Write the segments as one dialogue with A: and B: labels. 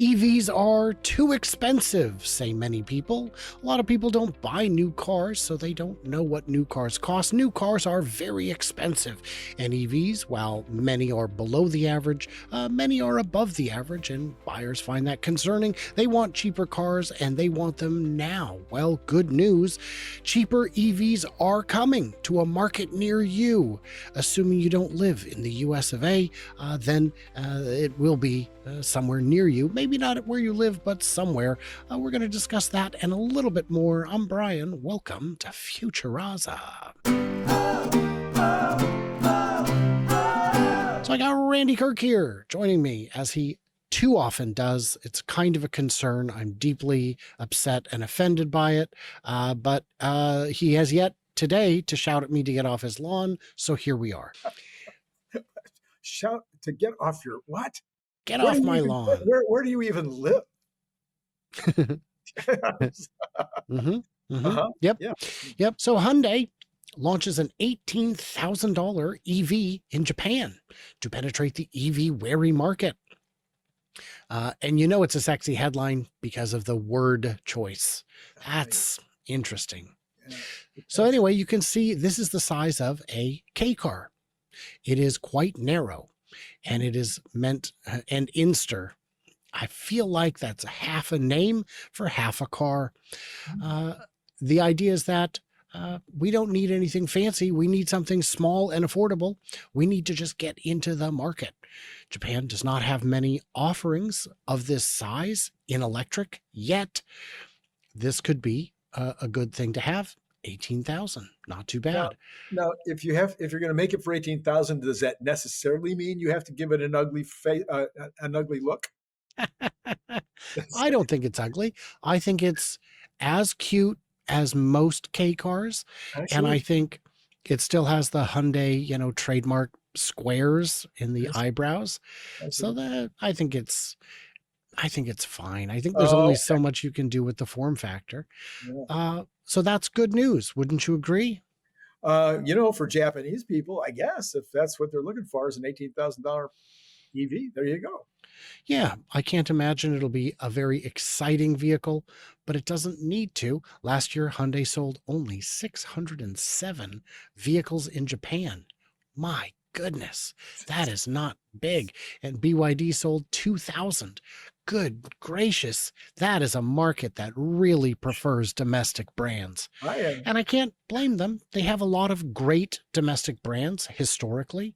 A: EVs are too expensive, say many people. A lot of people don't buy new cars, so they don't know what new cars cost. New cars are very expensive, and EVs, while many are below the average, many are above the average, and buyers find that concerning. They want cheaper cars, and they want them now. Well, good news. Cheaper EVs are coming to a market near you. Assuming you don't live in the US of A, then it will be somewhere near you. Maybe not at where you live, but somewhere. We're going to discuss that and a little bit more. I'm Brian. Welcome to Futuraza. So I got Randy Kirk here joining me, as he too often does. It's kind of a concern. I'm deeply upset and offended by it, but he has yet today to shout at me to get off his lawn, so here we are.
B: Shout to get off your what?
A: Get off my lawn.
B: Where do you even live?
A: Yep.
B: Yeah.
A: Yep. So Hyundai launches an $18,000 EV in Japan to penetrate the EV wary market. And you know it's a sexy headline because of the word choice. That's interesting.
B: Yeah.
A: So anyway, you can see this is the size of a K car. It is quite narrow, and it is meant, and Inster, I feel like that's half a name for half a car. The idea is that we don't need anything fancy. We need something small and affordable. We need to just get into the market. Japan does not have many offerings of this size in electric yet. This could be a good thing to have. 18,000, not too bad.
B: Now, if you're going to make it for 18,000, does that necessarily mean you have to give it an ugly look?
A: I don't think it's ugly. I think it's as cute as most K cars, and I think it still has the Hyundai, trademark squares in the eyebrows. So that I think it's fine. I think there's only so much you can do with the form factor.
B: Yeah.
A: So that's good news. Wouldn't you agree?
B: For Japanese people, I guess, if that's what they're looking for is an $18,000 EV, there you go.
A: Yeah, I can't imagine it'll be a very exciting vehicle, but it doesn't need to. Last year, Hyundai sold only 607 vehicles in Japan. My goodness, that is not big. And BYD sold 2,000. Good gracious, that is a market that really prefers domestic brands. And I can't blame them. They have a lot of great domestic brands historically.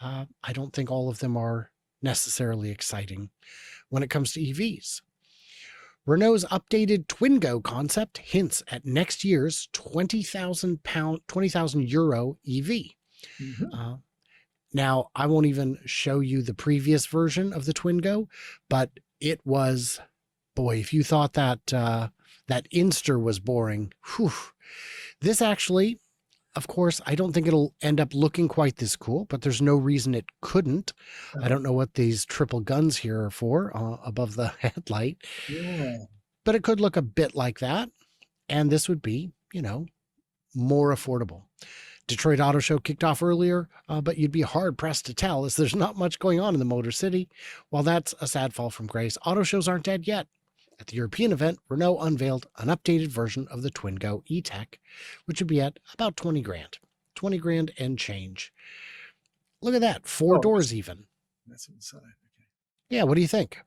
A: I don't think all of them are necessarily exciting when it comes to EVs. Renault's updated Twingo concept hints at next year's €20,000 EV. Now, I won't even show you the previous version of the Twingo, but it was, boy, if you thought that that Inster was boring, whew. This actually, of course, I don't think it'll end up looking quite this cool, but there's no reason it couldn't. I don't know what these triple guns here are for above the headlight, but it could look a bit like that. And this would be, more affordable. Detroit Auto Show kicked off earlier, but you'd be hard-pressed to tell as there's not much going on in the Motor City. While that's a sad fall from grace, auto shows aren't dead yet. At the European event, Renault unveiled an updated version of the Twingo E-Tech, which would be at about 20 grand. 20 grand and change. Look at that, four doors even.
B: That's inside. Okay.
A: Yeah, what do you think?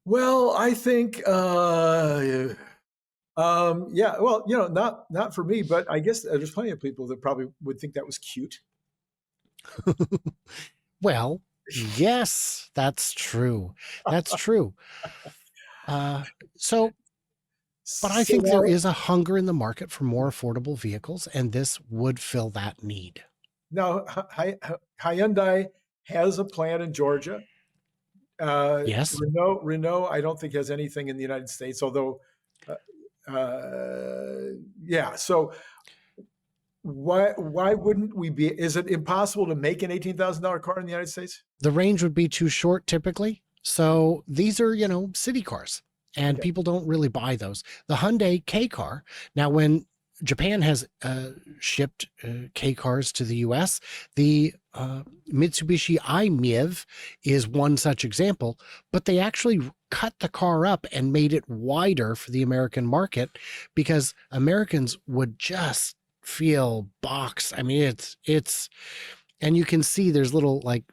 B: Well, I think not for me, but I guess there's plenty of people that probably would think that was cute.
A: Well, yes, that's true. That's true. But I think there is a hunger in the market for more affordable vehicles, and this would fill that need.
B: Now, Hyundai has a plant in Georgia.
A: Yes.
B: Renault, I don't think has anything in the United States, although, So why wouldn't we be? Is it impossible to make an $18,000 car in the United States?
A: The range would be too short typically. So these are, city cars, and people don't really buy those. The Hyundai K car. Now, when Japan has shipped K cars to the US. The Mitsubishi i-MiEV is one such example, but they actually cut the car up and made it wider for the American market because Americans would just feel boxed. I mean, it's, and you can see there's little like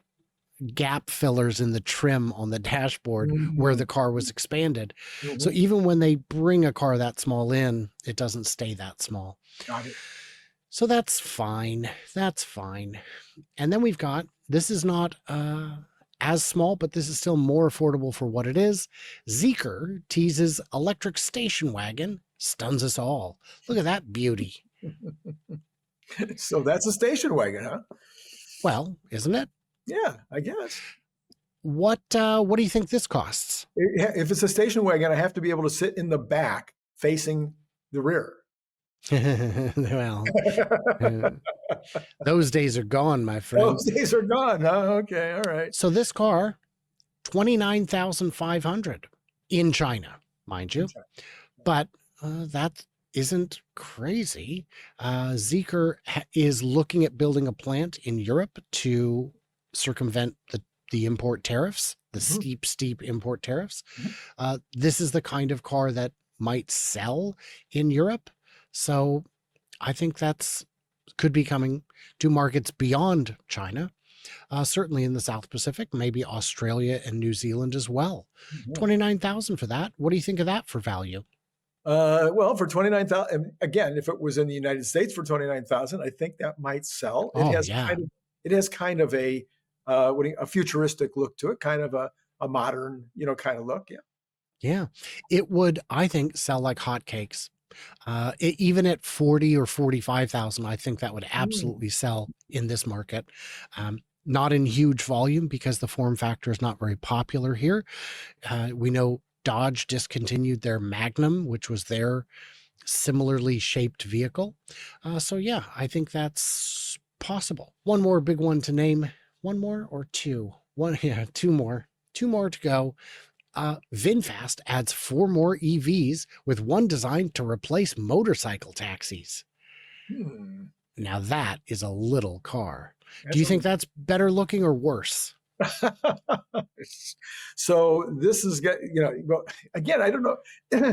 A: gap fillers in the trim on the dashboard where the car was expanded. So even when they bring a car that small in, it doesn't stay that small.
B: Got it.
A: So that's fine. That's fine. And then we've got, this is not as small, but this is still more affordable for what it is. Zeekr Teases electric station wagon stuns us all. Look at that beauty.
B: So that's a station wagon, huh?
A: Well, isn't it?
B: Yeah, I guess.
A: What do you think this costs?
B: If it's a station wagon, I have to be able to sit in the back facing the rear.
A: Well, those days are gone, my friend.
B: Those days are gone, huh? Okay, all right.
A: So this car, 29,500 in China, mind you. But that isn't crazy. Zeekr is looking at building a plant in Europe to circumvent the import tariffs, the steep import tariffs. This is the kind of car that might sell in Europe. So I think that's could be coming to markets beyond China, certainly in the South Pacific, maybe Australia and New Zealand as well. 29,000 for that. What do you think of that for value?
B: Well, for 29,000, again, if it was in the United States for 29,000, I think that might sell. It has kind of a futuristic look to it, kind of a modern, kind of look. Yeah.
A: Yeah. It would, I think, sell like hotcakes. Even at 40 or 45,000, I think that would absolutely sell in this market. Not in huge volume because the form factor is not very popular here. We know Dodge discontinued their Magnum, which was their similarly shaped vehicle. So yeah, I think that's possible. One more big one to name. One more or two? Two more. Two more to go. VinFast adds 4 more EVs with one designed to replace motorcycle taxis. Now that is a little car. Do you think that's better looking or worse?
B: So this is, well, again, I don't know.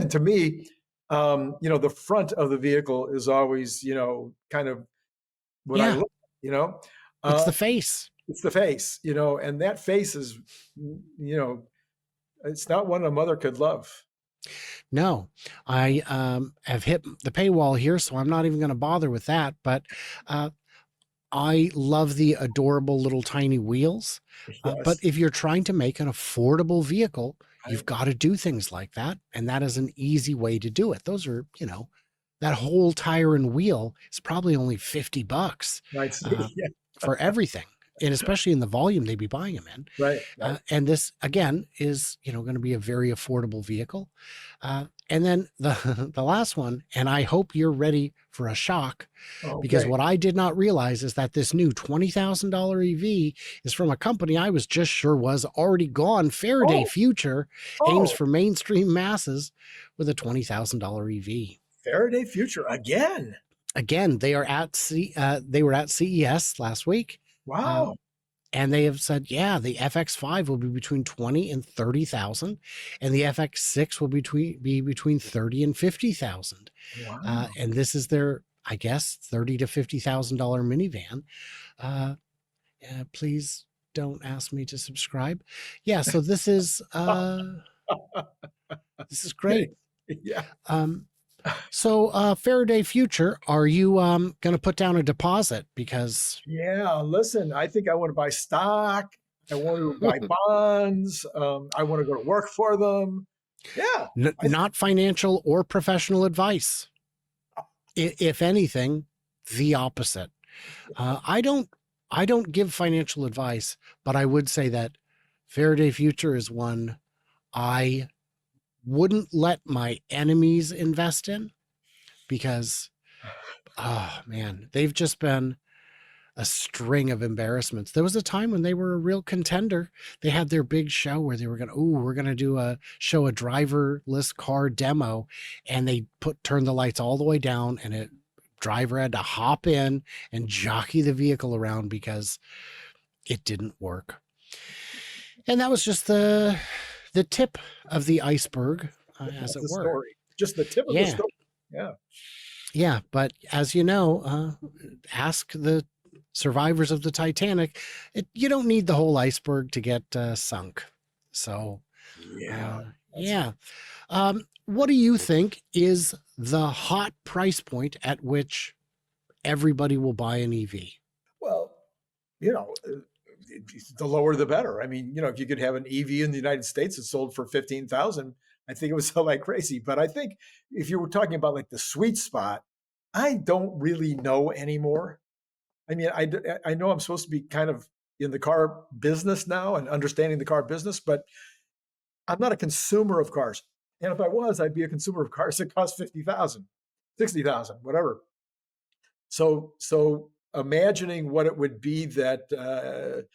B: To me, the front of the vehicle is always, kind of what I look,
A: it's the face.
B: It's the face, and that face is, it's not one a mother could love.
A: No, I have hit the paywall here, so I'm not even going to bother with that. But I love the adorable little tiny wheels. But if you're trying to make an affordable vehicle, you've got to do things like that. And that is an easy way to do it. Those are, that whole tire and wheel is probably only $50 for everything. And especially in the volume they'd be buying them in.
B: Right.
A: And this, again, is, going to be a very affordable vehicle. And then the last one, and I hope you're ready for a shock, because what I did not realize is that this new $20,000 EV is from a company I was just sure was already gone. Faraday Future aims for mainstream masses with a $20,000 EV.
B: Faraday Future again.
A: Again, they were at CES last week.
B: Wow.
A: And they have said, the FX5 will be between 20 and 30,000, and the FX6 will be between 30 and 50,000.
B: Wow.
A: And this is their, I guess, $30,000 to $50,000 minivan. Please don't ask me to subscribe. Yeah. So this is great.
B: Yeah.
A: So Faraday Future, are you going to put down a deposit? Because
B: listen, I think I want to buy stock. I want to buy bonds. I want to go to work for them. Yeah.
A: Not financial or professional advice. If anything, the opposite. I don't give financial advice, but I would say that Faraday Future is one I wouldn't let my enemies invest in, because, oh man, they've just been a string of embarrassments. There was a time when they were a real contender. They had their big show where they were we're going to do a driverless car demo, and they turned the lights all the way down, and it driver had to hop in and jockey the vehicle around because it didn't work. And that was just the tip of the iceberg, as it were.
B: Story. Just the tip of the story. Yeah.
A: Yeah, but as you know, ask the survivors of the Titanic, you don't need the whole iceberg to get sunk. So, yeah. What do you think is the hot price point at which everybody will buy an EV?
B: Well, the lower the better. I mean, if you could have an EV in the United States that sold for 15,000, I think it would sell like crazy. But I think if you were talking about like the sweet spot, I don't really know anymore. I mean, I know I'm supposed to be kind of in the car business now and understanding the car business, but I'm not a consumer of cars. And if I was, I'd be a consumer of cars that cost 50,000, 60,000, whatever. So imagining what it would be that, that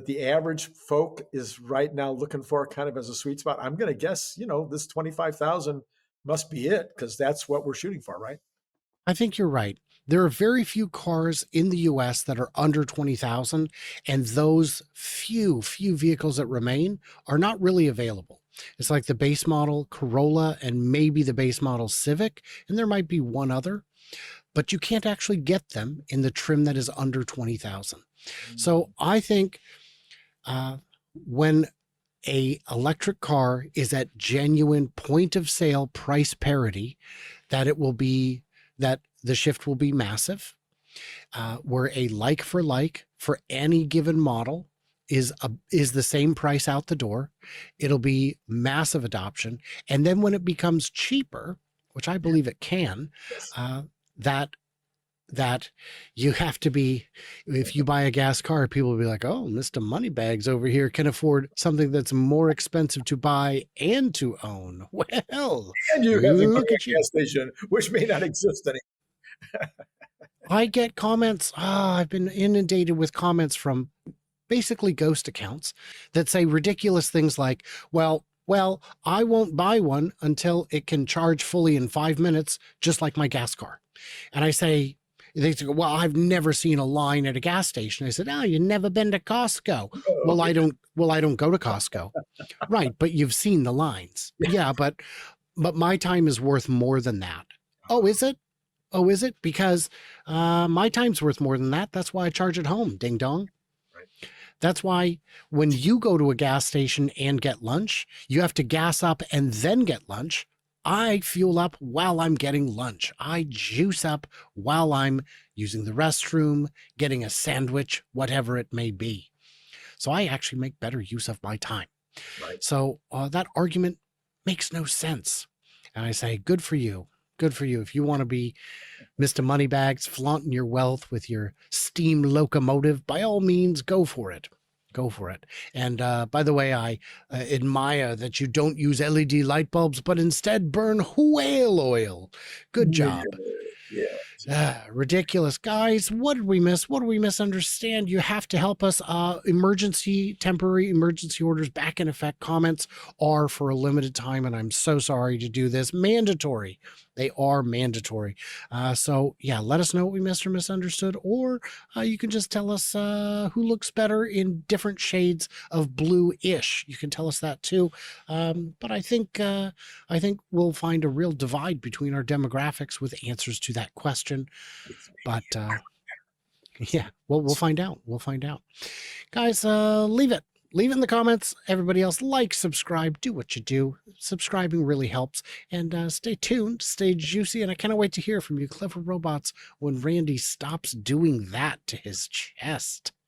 B: the average folk is right now looking for kind of as a sweet spot, I'm going to guess, this 25,000 must be it, because that's what we're shooting for, right?
A: I think you're right. There are very few cars in the US that are under 20,000, and those few vehicles that remain are not really available. It's like the base model Corolla and maybe the base model Civic, and there might be one other, but you can't actually get them in the trim that is under 20,000. So I think when a electric car is at genuine point of sale price parity, that the shift will be massive, where a like for any given model is the same price out the door. It'll be massive adoption. And then when it becomes cheaper, which I believe it can, that you have to be, if you buy a gas car, people will be like, oh, Mr. Moneybags over here can afford something that's more expensive to buy and to own. Well,
B: and you have a gas station, which may not exist anymore.
A: I get comments. I've been inundated with comments from basically ghost accounts that say ridiculous things like, well, I won't buy one until it can charge fully in 5 minutes, just like my gas car. And I say, they say, well, I've never seen a line at a gas station. I said, oh, you've never been to Costco. Well, I don't go to Costco. Right. But you've seen the lines. Yeah. But my time is worth more than that. Oh, is it? Oh, is it? Because my time's worth more than that. That's why I charge at home. Ding dong. Right. That's why when you go to a gas station and get lunch, you have to gas up and then get lunch. I fuel up while I'm getting lunch. I juice up while I'm using the restroom, getting a sandwich, whatever it may be. So I actually make better use of my time. Right. So that argument makes no sense. And I say, good for you. Good for you. If you want to be Mr. Moneybags, flaunting your wealth with your steam locomotive, by all means, go for it. Go for it. And by the way, I admire that you don't use LED light bulbs, but instead burn whale oil. Good job. Yeah. Ridiculous. Guys, what did we miss? What did we misunderstand? You have to help us. Temporary emergency orders back in effect. Comments are for a limited time, and I'm so sorry to do this. Mandatory. They are mandatory. So yeah, let us know what we missed or misunderstood, or you can just tell us who looks better in different shades of blue-ish. You can tell us that too. But I think we'll find a real divide between our demographics with answers to that question. But yeah, we'll find out. We'll find out. Guys, leave it in the comments. Everybody else, like, subscribe, do what you do. Subscribing really helps. And stay tuned, stay juicy. And I cannot wait to hear from you, clever robots, when Randy stops doing that to his chest.